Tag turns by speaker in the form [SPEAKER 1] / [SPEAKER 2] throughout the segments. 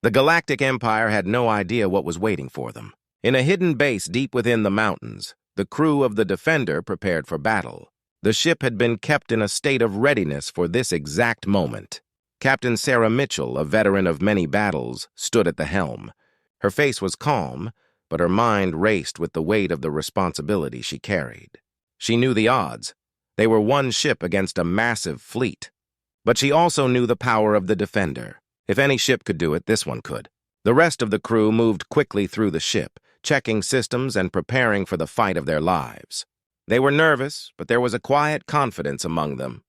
[SPEAKER 1] The Galactic Empire had no idea what was waiting for them. In a hidden base deep within the mountains, the crew of the Defender prepared for battle. The ship had been kept in a state of readiness for this exact moment. Captain Sarah Mitchell, a veteran of many battles, stood at the helm. Her face was calm, but her mind raced with the weight of the responsibility she carried. She knew the odds. They were one ship against a massive fleet. But she also knew the power of the Defender. If any ship could do it, this one could. The rest of the crew moved quickly through the ship, checking systems and preparing for the fight of their lives. They were nervous, but there was a quiet confidence among them.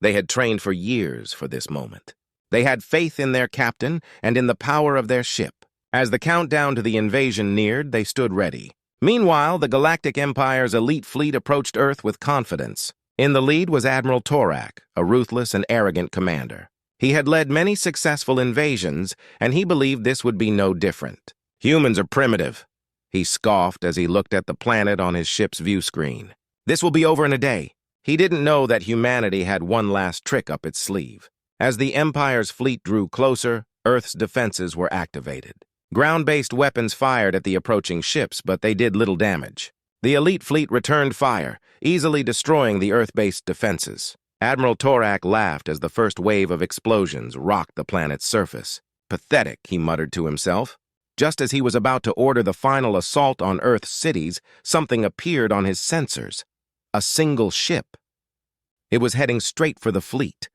[SPEAKER 1] They had trained for years for this moment. They had faith in their captain and in the power of their ship. As the countdown to the invasion neared, they stood ready. Meanwhile, the Galactic Empire's elite fleet approached Earth with confidence. In the lead was Admiral Torak, a ruthless and arrogant commander. He had led many successful invasions, and he believed this would be no different. "Humans are primitive," he scoffed as he looked at the planet on his ship's view screen. "This will be over in a day." He didn't know that humanity had one last trick up its sleeve. As the Empire's fleet drew closer, Earth's defenses were activated. Ground-based weapons fired at the approaching ships, but they did little damage. The elite fleet returned fire, easily destroying the Earth-based defenses. Admiral Torak laughed as the first wave of explosions rocked the planet's surface. "Pathetic," he muttered to himself. Just as he was about to order the final assault on Earth's cities, something appeared on his sensors. A single ship. It was heading straight for the fleet.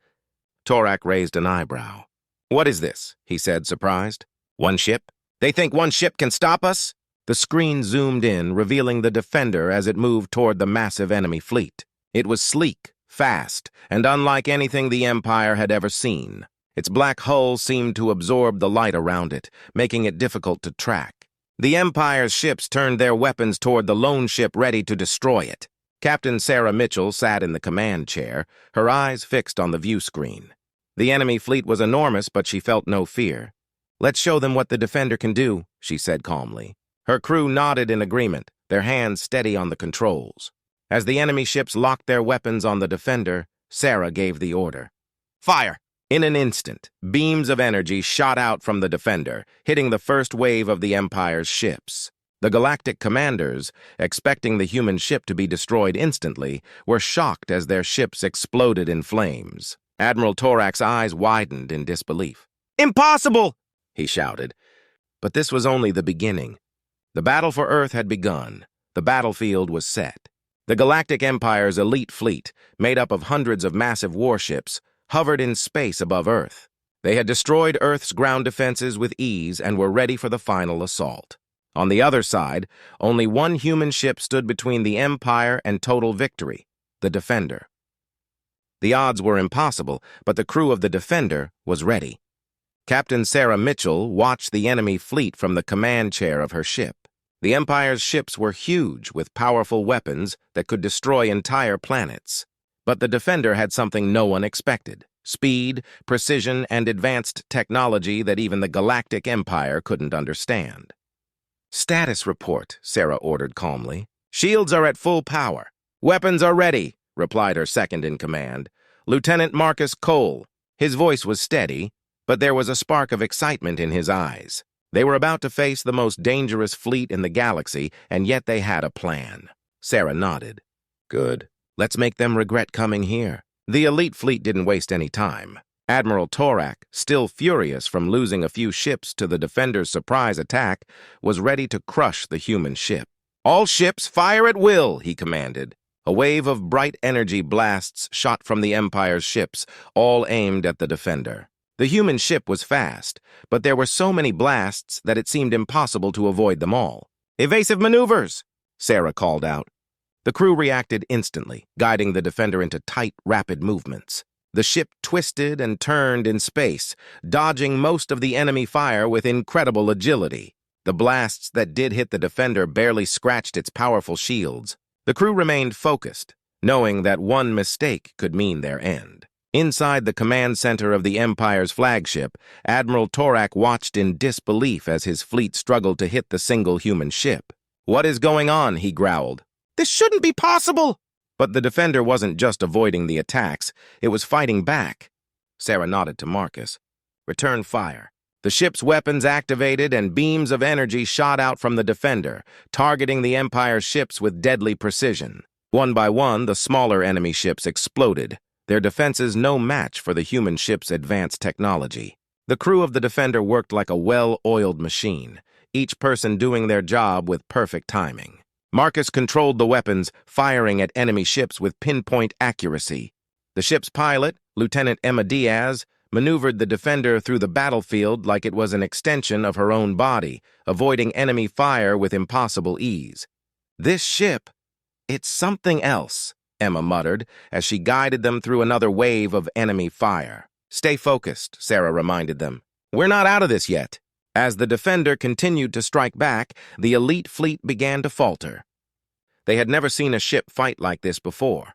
[SPEAKER 1] Torak raised an eyebrow. "What is this?" he said, surprised. "One ship? They think one ship can stop us?" The screen zoomed in, revealing the Defender as it moved toward the massive enemy fleet. It was sleek, fast, and unlike anything the Empire had ever seen. Its black hull seemed to absorb the light around it, making it difficult to track. The Empire's ships turned their weapons toward the lone ship ready to destroy it. Captain Sarah Mitchell sat in the command chair, her eyes fixed on the view screen. The enemy fleet was enormous, but she felt no fear. "Let's show them what the Defender can do," she said calmly. Her crew nodded in agreement, their hands steady on the controls. As the enemy ships locked their weapons on the Defender, Sarah gave the order. "Fire!" In an instant, beams of energy shot out from the Defender, hitting the first wave of the Empire's ships. The Galactic commanders, expecting the human ship to be destroyed instantly, were shocked as their ships exploded in flames. Admiral Torak's eyes widened in disbelief. "Impossible!" he shouted. But this was only the beginning. The battle for Earth had begun. The battlefield was set. The Galactic Empire's elite fleet, made up of hundreds of massive warships, hovered in space above Earth. They had destroyed Earth's ground defenses with ease and were ready for the final assault. On the other side, only one human ship stood between the Empire and total victory, the Defender. The odds were impossible, but the crew of the Defender was ready. Captain Sarah Mitchell watched the enemy fleet from the command chair of her ship. The Empire's ships were huge, with powerful weapons that could destroy entire planets. But the Defender had something no one expected: speed, precision, and advanced technology that even the Galactic Empire couldn't understand. "Status report," Sarah ordered calmly. "Shields are at full power. Weapons are ready," replied her second-in-command, Lieutenant Marcus Cole. His voice was steady, but there was a spark of excitement in his eyes. They were about to face the most dangerous fleet in the galaxy, and yet they had a plan. Sarah nodded. "Good. Let's make them regret coming here." The elite fleet didn't waste any time. Admiral Torak, still furious from losing a few ships to the Defender's surprise attack, was ready to crush the human ship. "All ships, fire at will," he commanded. A wave of bright energy blasts shot from the Empire's ships, all aimed at the Defender. The human ship was fast, but there were so many blasts that it seemed impossible to avoid them all. "Evasive maneuvers!" Sarah called out. The crew reacted instantly, guiding the Defender into tight, rapid movements. The ship twisted and turned in space, dodging most of the enemy fire with incredible agility. The blasts that did hit the Defender barely scratched its powerful shields. The crew remained focused, knowing that one mistake could mean their end. Inside the command center of the Empire's flagship, Admiral Torak watched in disbelief as his fleet struggled to hit the single human ship. "What is going on?" he growled. "This shouldn't be possible!" But the Defender wasn't just avoiding the attacks, it was fighting back. Sarah nodded to Marcus. "Return fire." The ship's weapons activated and beams of energy shot out from the Defender, targeting the Empire's ships with deadly precision. One by one, the smaller enemy ships exploded, their defenses no match for the human ship's advanced technology. The crew of the Defender worked like a well-oiled machine, each person doing their job with perfect timing. Marcus controlled the weapons, firing at enemy ships with pinpoint accuracy. The ship's pilot, Lieutenant Emma Diaz, maneuvered the Defender through the battlefield like it was an extension of her own body, avoiding enemy fire with impossible ease. "This ship, it's something else," Emma muttered as she guided them through another wave of enemy fire. "Stay focused," Sarah reminded them. "We're not out of this yet." As the Defender continued to strike back, the elite fleet began to falter. They had never seen a ship fight like this before.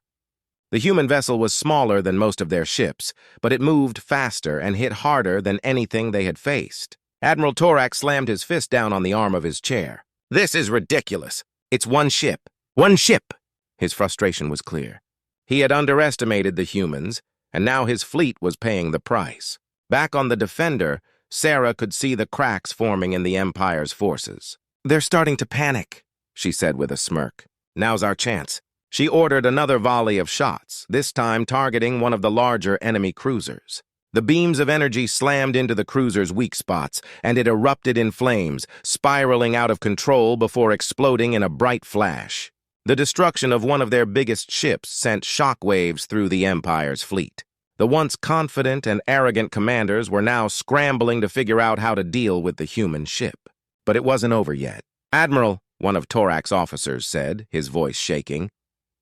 [SPEAKER 1] The human vessel was smaller than most of their ships, but it moved faster and hit harder than anything they had faced. Admiral Torak slammed his fist down on the arm of his chair. "This is ridiculous. It's one ship. One ship!" His frustration was clear. He had underestimated the humans, and now his fleet was paying the price. Back on the Defender, Sarah could see the cracks forming in the Empire's forces. "They're starting to panic," she said with a smirk. "Now's our chance." She ordered another volley of shots, this time targeting one of the larger enemy cruisers. The beams of energy slammed into the cruiser's weak spots, and it erupted in flames, spiraling out of control before exploding in a bright flash. The destruction of one of their biggest ships sent shockwaves through the Empire's fleet. The once confident and arrogant commanders were now scrambling to figure out how to deal with the human ship. But it wasn't over yet. "Admiral," one of Torak's officers said, his voice shaking,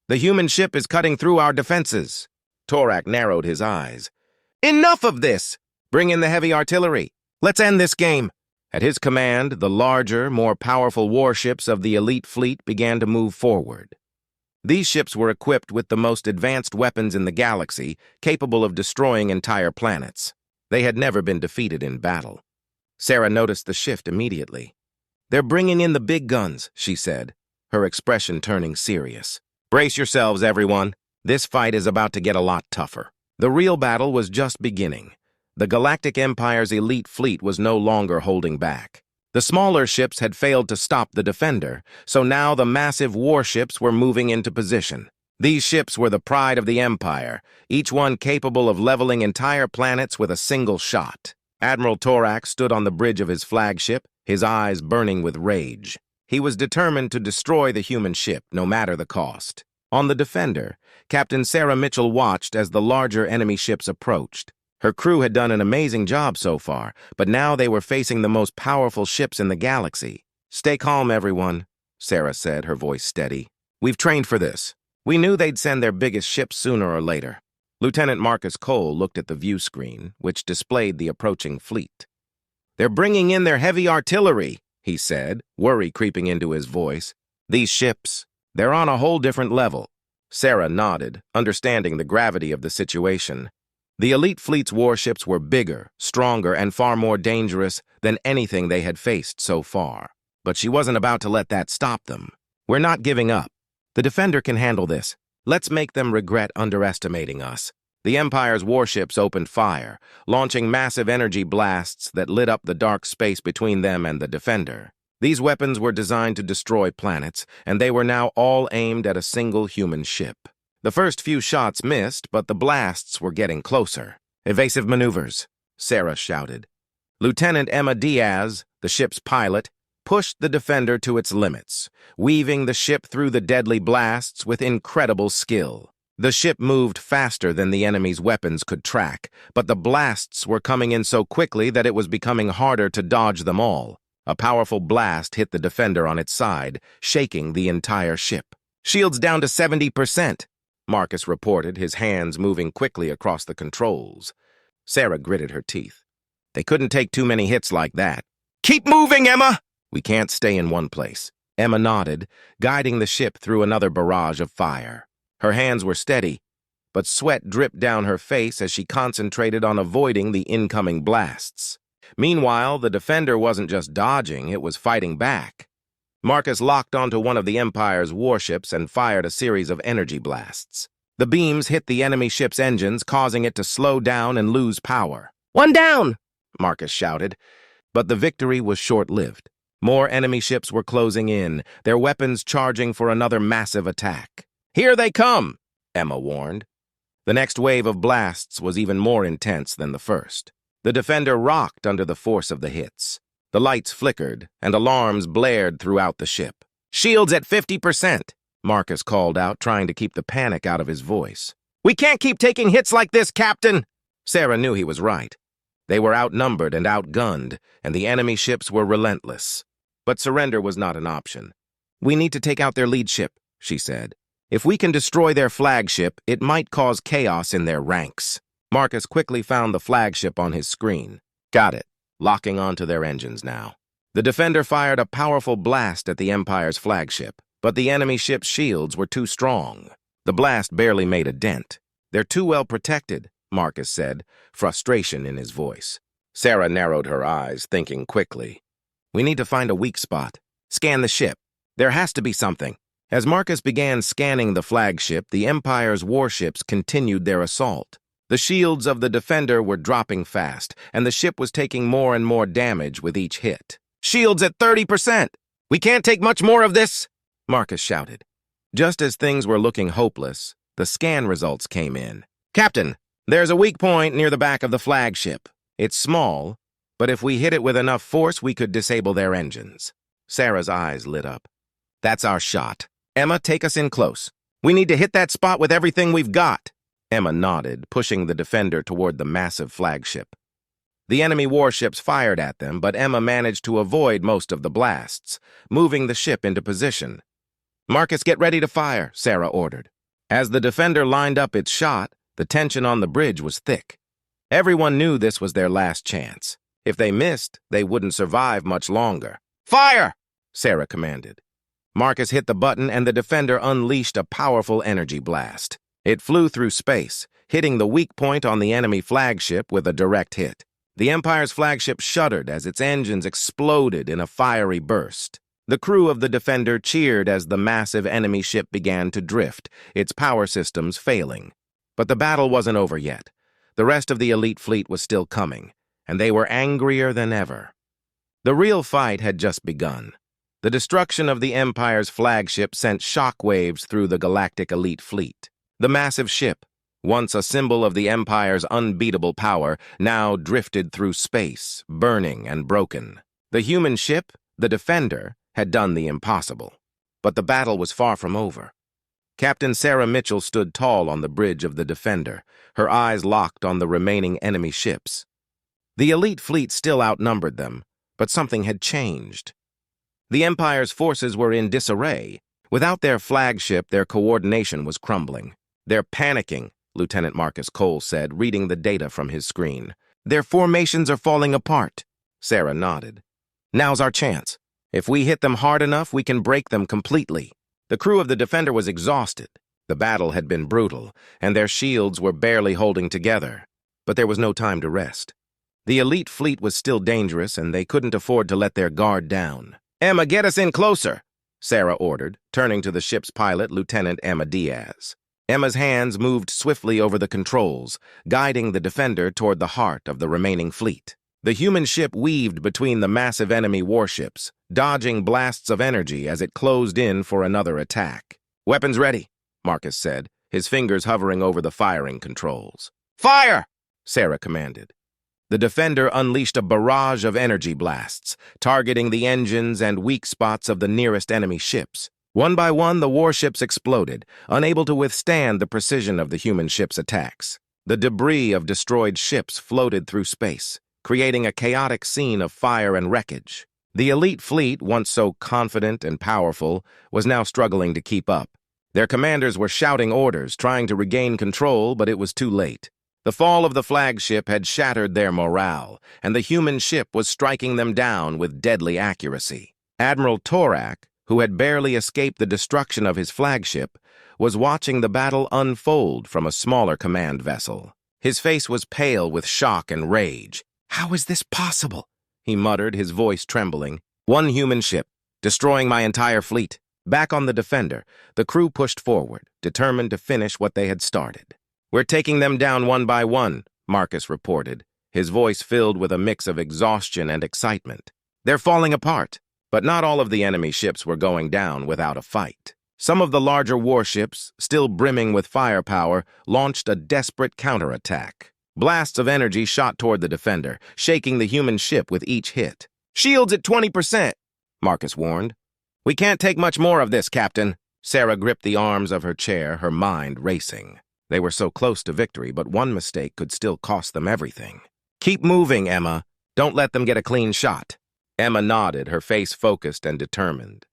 [SPEAKER 1] "the human ship is cutting through our defenses." Torak narrowed his eyes. "Enough of this! Bring in the heavy artillery. Let's end this game." At his command, the larger, more powerful warships of the elite fleet began to move forward. These ships were equipped with the most advanced weapons in the galaxy, capable of destroying entire planets. They had never been defeated in battle. Sarah noticed the shift immediately. "They're bringing in the big guns," she said, her expression turning serious. "Brace yourselves, everyone. This fight is about to get a lot tougher." The real battle was just beginning. The Galactic Empire's elite fleet was no longer holding back. The smaller ships had failed to stop the Defender, so now the massive warships were moving into position. These ships were the pride of the Empire, each one capable of leveling entire planets with a single shot. Admiral Torak stood on the bridge of his flagship, his eyes burning with rage. He was determined to destroy the human ship, no matter the cost. On the Defender, Captain Sarah Mitchell watched as the larger enemy ships approached. Her crew had done an amazing job so far, but now they were facing the most powerful ships in the galaxy. "Stay calm, everyone," Sarah said, her voice steady. "We've trained for this. We knew they'd send their biggest ships sooner or later." Lieutenant Marcus Cole looked at the view screen, which displayed the approaching fleet. "They're bringing in their heavy artillery," he said, worry creeping into his voice. "These ships, they're on a whole different level." Sarah nodded, understanding the gravity of the situation. The elite fleet's warships were bigger, stronger, and far more dangerous than anything they had faced so far. But she wasn't about to let that stop them. "We're not giving up. The Defender can handle this. Let's make them regret underestimating us." The Empire's warships opened fire, launching massive energy blasts that lit up the dark space between them and the Defender. These weapons were designed to destroy planets, and they were now all aimed at a single human ship. The first few shots missed, but the blasts were getting closer. "Evasive maneuvers," Sarah shouted. Lieutenant Emma Diaz, the ship's pilot, pushed the Defender to its limits, weaving the ship through the deadly blasts with incredible skill. The ship moved faster than the enemy's weapons could track, but the blasts were coming in so quickly that it was becoming harder to dodge them all. A powerful blast hit the Defender on its side, shaking the entire ship. "Shields down to 70%, Marcus reported, his hands moving quickly across the controls. Sarah gritted her teeth. They couldn't take too many hits like that. "Keep moving, Emma!" "We can't stay in one place." Emma nodded, guiding the ship through another barrage of fire. Her hands were steady, but sweat dripped down her face as she concentrated on avoiding the incoming blasts. Meanwhile, the Defender wasn't just dodging, it was fighting back. Marcus locked onto one of the Empire's warships and fired a series of energy blasts. The beams hit the enemy ship's engines, causing it to slow down and lose power. "One down!" Marcus shouted. But the victory was short-lived. More enemy ships were closing in, their weapons charging for another massive attack. "Here they come!" Emma warned. The next wave of blasts was even more intense than the first. The Defender rocked under the force of the hits. The lights flickered, and alarms blared throughout the ship. "Shields at 50%, Marcus called out, trying to keep the panic out of his voice. "We can't keep taking hits like this, Captain!" Sarah knew he was right. They were outnumbered and outgunned, and the enemy ships were relentless. But surrender was not an option. "We need to take out their lead ship," she said. "If we can destroy their flagship, it might cause chaos in their ranks." Marcus quickly found the flagship on his screen. Got it. Locking onto their engines now. The Defender fired a powerful blast at the Empire's flagship, but the enemy ship's shields were too strong. The blast barely made a dent. "They're too well protected," Marcus said, frustration in his voice. Sarah narrowed her eyes, thinking quickly. "We need to find a weak spot. Scan the ship. There has to be something." As Marcus began scanning the flagship, the Empire's warships continued their assault. The shields of the Defender were dropping fast, and the ship was taking more and more damage with each hit. "Shields at 30%! We can't take much more of this!" Marcus shouted. Just as things were looking hopeless, the scan results came in. "Captain, there's a weak point near the back of the flagship. It's small, but if we hit it with enough force, we could disable their engines." Sarah's eyes lit up. "That's our shot. Emma, take us in close. We need to hit that spot with everything we've got." Emma nodded, pushing the Defender toward the massive flagship. The enemy warships fired at them, but Emma managed to avoid most of the blasts, moving the ship into position. "Marcus, get ready to fire," Sarah ordered. As the Defender lined up its shot, the tension on the bridge was thick. Everyone knew this was their last chance. If they missed, they wouldn't survive much longer. "Fire!" Sarah commanded. Marcus hit the button, and the Defender unleashed a powerful energy blast. It flew through space, hitting the weak point on the enemy flagship with a direct hit. The Empire's flagship shuddered as its engines exploded in a fiery burst. The crew of the Defender cheered as the massive enemy ship began to drift, its power systems failing. But the battle wasn't over yet. The rest of the elite fleet was still coming, and they were angrier than ever. The real fight had just begun. The destruction of the Empire's flagship sent shockwaves through the Galactic elite fleet. The massive ship, once a symbol of the Empire's unbeatable power, now drifted through space, burning and broken. The human ship, the Defender, had done the impossible. But the battle was far from over. Captain Sarah Mitchell stood tall on the bridge of the Defender, her eyes locked on the remaining enemy ships. The elite fleet still outnumbered them, but something had changed. The Empire's forces were in disarray. Without their flagship, their coordination was crumbling. "They're panicking," Lieutenant Marcus Cole said, reading the data from his screen. "Their formations are falling apart." Sarah nodded. "Now's our chance. If we hit them hard enough, we can break them completely." The crew of the Defender was exhausted. The battle had been brutal, and their shields were barely holding together. But there was no time to rest. The elite fleet was still dangerous, and they couldn't afford to let their guard down. "Emma, get us in closer," Sarah ordered, turning to the ship's pilot, Lieutenant Emma Diaz. Emma's hands moved swiftly over the controls, guiding the Defender toward the heart of the remaining fleet. The human ship weaved between the massive enemy warships, dodging blasts of energy as it closed in for another attack. "Weapons ready," Marcus said, his fingers hovering over the firing controls. "Fire!" Sarah commanded. The Defender unleashed a barrage of energy blasts, targeting the engines and weak spots of the nearest enemy ships. One by one, the warships exploded, unable to withstand the precision of the human ship's attacks. The debris of destroyed ships floated through space, creating a chaotic scene of fire and wreckage. The elite fleet, once so confident and powerful, was now struggling to keep up. Their commanders were shouting orders, trying to regain control, but it was too late. The fall of the flagship had shattered their morale, and the human ship was striking them down with deadly accuracy. Admiral Torak, who had barely escaped the destruction of his flagship, was watching the battle unfold from a smaller command vessel. His face was pale with shock and rage. "How is this possible?" he muttered, his voice trembling. "One human ship, destroying my entire fleet." Back on the Defender, the crew pushed forward, determined to finish what they had started. "We're taking them down one by one," Marcus reported, his voice filled with a mix of exhaustion and excitement. "They're falling apart." But not all of the enemy ships were going down without a fight. Some of the larger warships, still brimming with firepower, launched a desperate counterattack. Blasts of energy shot toward the defender, shaking the human ship with each hit. "Shields at 20%, Marcus warned. "We can't take much more of this, Captain." Sarah gripped the arms of her chair, her mind racing. They were so close to victory, but one mistake could still cost them everything. "Keep moving, Emma. Don't let them get a clean shot." Emma nodded, her face focused and determined.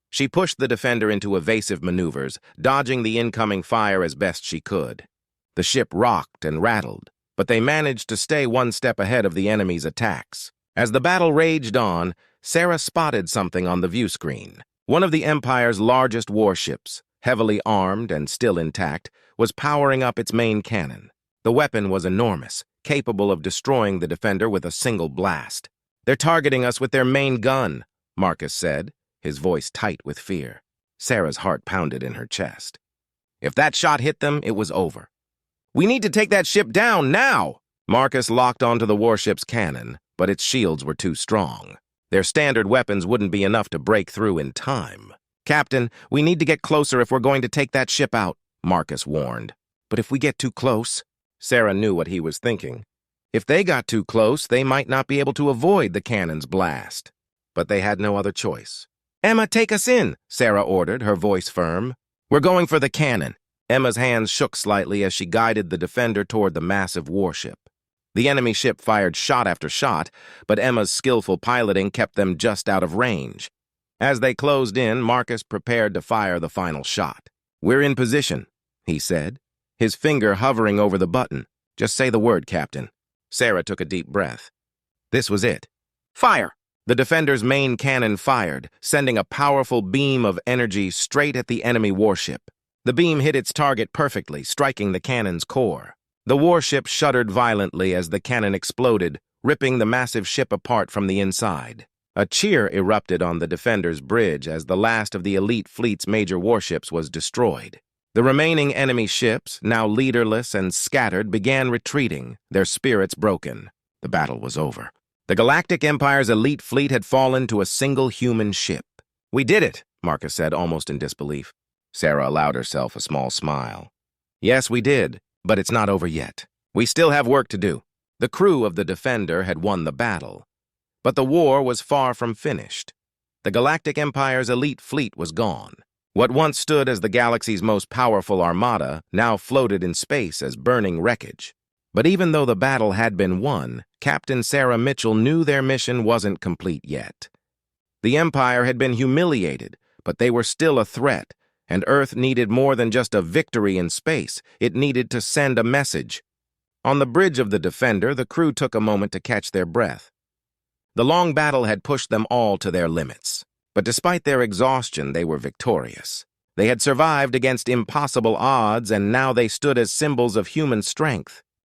[SPEAKER 1] She pushed the defender into evasive maneuvers, dodging the incoming fire as best she could. The ship rocked and rattled, but they managed to stay one step ahead of the enemy's attacks. As the battle raged on, Sarah spotted something on the view screen. One of the Empire's largest warships, heavily armed and still intact, was powering up its main cannon. The weapon was enormous, capable of destroying the defender with a single blast. "They're targeting us with their main gun," Marcus said, his voice tight with fear. Sarah's heart pounded in her chest. If that shot hit them, it was over. "We need to take that ship down now!" Marcus locked onto the warship's cannon, but its shields were too strong. Their standard weapons wouldn't be enough to break through in time. "Captain, we need to get closer if we're going to take that ship out," Marcus warned. "But if we get too close?" Sarah knew what he was thinking. If they got too close, they might not be able to avoid the cannon's blast. But they had no other choice. "Emma, take us in," Sarah ordered, her voice firm. "We're going for the cannon." Emma's hands shook slightly as she guided the defender toward the massive warship. The enemy ship fired shot after shot, but Emma's skillful piloting kept them just out of range. As they closed in, Marcus prepared to fire the final shot. "We're in position," he said, his finger hovering over the button. "Just say the word, Captain." Sarah took a deep breath. This was it. "Fire!" The defender's main cannon fired, sending a powerful beam of energy straight at the enemy warship. The beam hit its target perfectly, striking the cannon's core. The warship shuddered violently as the cannon exploded, ripping the massive ship apart from the inside. A cheer erupted on the defender's bridge as the last of the elite fleet's major warships was destroyed. The remaining enemy ships, now leaderless and scattered, began retreating, their spirits broken. The battle was over. The Galactic Empire's elite fleet had fallen to a single human ship. "We did it," Marcus said, almost in disbelief. Sarah allowed herself a small smile. "Yes, we did, but it's not over yet. We still have work to do." The crew of the Defender had won the battle, but the war was far from finished. The Galactic Empire's elite fleet was gone. What once stood as the galaxy's most powerful armada now floated in space as burning wreckage. But even though the battle had been won, Captain Sarah Mitchell knew their mission wasn't complete yet. The Empire had been humiliated, but they were still a threat, and Earth needed more than just a victory in space. It needed to send a message. On the bridge of the Defender, the crew took a moment to catch their breath. The long battle had pushed them all to their limits. But despite their exhaustion, they were victorious. They had survived against impossible odds, and now they stood as symbols of human strength.